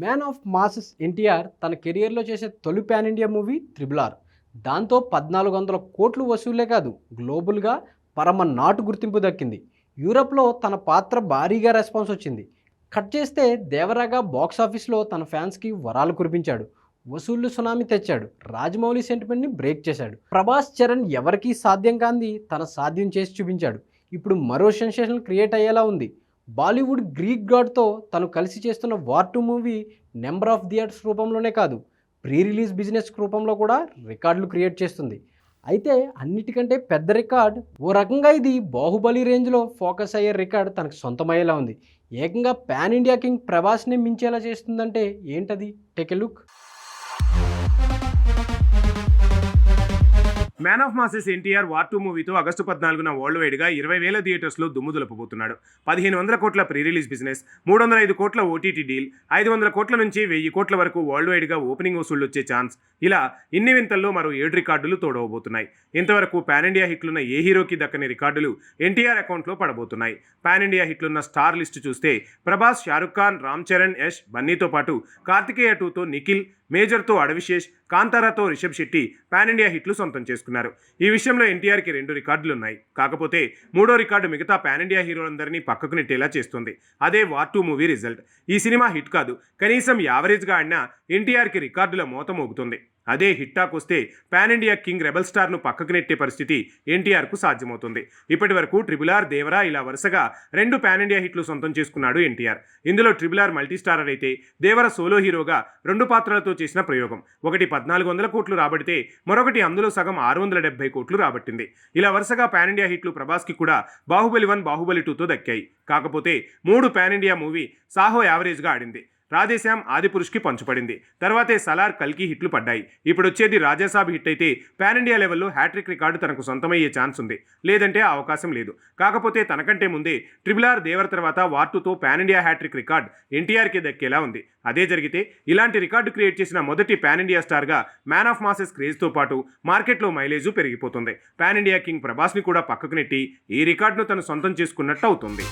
Man of masses NTR తన కెరియర్లో చేసే తొలి pan India movie triple R. దాంతో 1400 కోట్లు వసూలే కాదు, గ్లోబల్గా పరమ నాటు గుర్తింపు దక్కింది. యూరప్లో తన పాత్ర భారీగా రెస్పాన్స్ వచ్చింది. కట్ చేస్తే దేవరాగా బాక్సాఫీస్లో తన ఫ్యాన్స్కి వరాలు కురిపించాడు. వసూళ్లు సునామీ తెచ్చాడు. రాజమౌళి సెంటిమెంట్ని బ్రేక్ చేశాడు. ప్రభాస్ చరణ్ ఎవరికీ సాధ్యం కాంది తన సాధ్యం చేసి చూపించాడు. ఇప్పుడు మరో సెన్సేషన్ క్రియేట్ అయ్యేలా ఉంది. బాలీవుడ్ గ్రీక్ గాడ్తో తను కలిసి చేస్తున్న war 2 movie number of theatres రూపంలోనే కాదు, ప్రీ రిలీజ్ బిజినెస్ రూపంలో కూడా రికార్డులు క్రియేట్ చేస్తుంది. అయితే అన్నిటికంటే పెద్ద రికార్డ్, ఓ రకంగా ఇది బాహుబలి రేంజ్లో ఫోకస్ అయ్యే రికార్డ్ తనకు సొంతమయ్యేలా ఉంది. ఏకంగా పాన్ ఇండియా కింగ్ ప్రభాస్ని మించేలా చేస్తుందంటే ఏంటది? Take a look. Man of masses NTR war 2 మూవీతో ఆగస్టు 14న వరల్డ్ వైడ్గా 20,000 థియేటర్స్లో దుమ్ము దులపబోతున్నాడు. 1500 కోట్ల ప్రీ రిలీజ్ బిజినెస్, 305 కోట్ల ఓటీటీ డీల్, 500 కోట్ల నుంచి 1000 కోట్ల వరకు వరల్డ్ వైడ్గా ఓపెనింగ్ వసూళ్లు వచ్చే ఛాన్స్, ఇలా ఇన్ని వింతల్లో మరో 7 రికార్డులు తోడవబోతున్నాయి. ఇంతవరకు పాన్ ఇండియా హిట్లున్న ఏ హీరోకి దక్కని రికార్డులు ఎన్టీఆర్ అకౌంట్లో పడబోతున్నాయి. పాన్ ఇండియా హిట్లున్న స్టార్ లిస్టు చూస్తే ప్రభాస్, షారుఖ్ ఖాన్, రామ్ చరణ్, యష్, బన్నీతో పాటు కార్తికేయ 2తో నిఖిల్, మేజర్తో అడవిశేష్, కాంతారాతో రిషబ్ శెట్టి పాన్ ఇండియా హిట్లు సొంతం చేసుకున్నారు. ఈ విషయంలో ఎన్టీఆర్కి 2 రికార్డులు ఉన్నాయి. కాకపోతే 3వ రికార్డు మిగతా పాన్ ఇండియా హీరోలందరినీ పక్కకు నెట్టేలా చేస్తుంది. అదే వార్ 2 మూవీ రిజల్ట్. ఈ సినిమా హిట్ కాదు, కనీసం యావరేజ్గా ఆడినా ఎన్టీఆర్కి రికార్డుల మోత మోగుతుంది. అదే హిట్టాక్ వస్తే పాన్ ఇండియా కింగ్ రెబల్ స్టార్ను పక్కకు నెట్టే పరిస్థితి ఎన్టీఆర్కు సాధ్యమవుతుంది. ఇప్పటి వరకు ట్రిబుల్ ఆర్, దేవరా ఇలా వరుసగా 2 పాన్ ఇండియా హిట్లు సొంతం చేసుకున్నాడు ఎన్టీఆర్. ఇందులో ట్రిబుల్ ఆర్ మల్టీ స్టారర్ అయితే, దేవర సోలో హీరోగా 2 పాత్రలతో చేసిన ప్రయోగం. ఒకటి 1400 కోట్లు రాబడితే, మరొకటి అందులో సగం 670 కోట్లు రాబట్టింది. ఇలా వరుసగా పాన్ ఇండియా హిట్లు ప్రభాస్కి కూడా బాహుబలి 1, బాహుబలి 2తో దక్కాయి. కాకపోతే 3 పాన్ ఇండియా మూవీ సాహో యావరేజ్గా ఆడింది. రాధేశ్యామ్, ఆదిపురుష్కి పంచుపడింది. తర్వాతే సలార్, కల్కి హిట్లు పడ్డాయి. ఇప్పుడు వచ్చేది రాజాసాబ్ హిట్ అయితే పాన్ ఇండియా లెవెల్లో హ్యాట్రిక్ రికార్డు తనకు సొంతమయ్యే ఛాన్స్ ఉంది, లేదంటే అవకాశం లేదు. కాకపోతే తనకంటే ముందే ట్రిబుల్ ఆర్, దేవర్ తర్వాత వార్ 2తో పాన్ ఇండియా హ్యాట్రిక్ రికార్డ్ ఎన్టీఆర్కి దక్కేలా ఉంది. అదే జరిగితే ఇలాంటి రికార్డు క్రియేట్ చేసిన మొదటి పాన్ ఇండియా స్టార్గా మ్యాన్ ఆఫ్ మాసెస్ క్రేజ్తో పాటు మార్కెట్లో మైలేజు పెరిగిపోతుంది. పాన్ ఇండియా కింగ్ ప్రభాస్ని కూడా పక్కకు నెట్టి ఈ రికార్డును తను సొంతం చేసుకున్నట్టు అవుతుంది.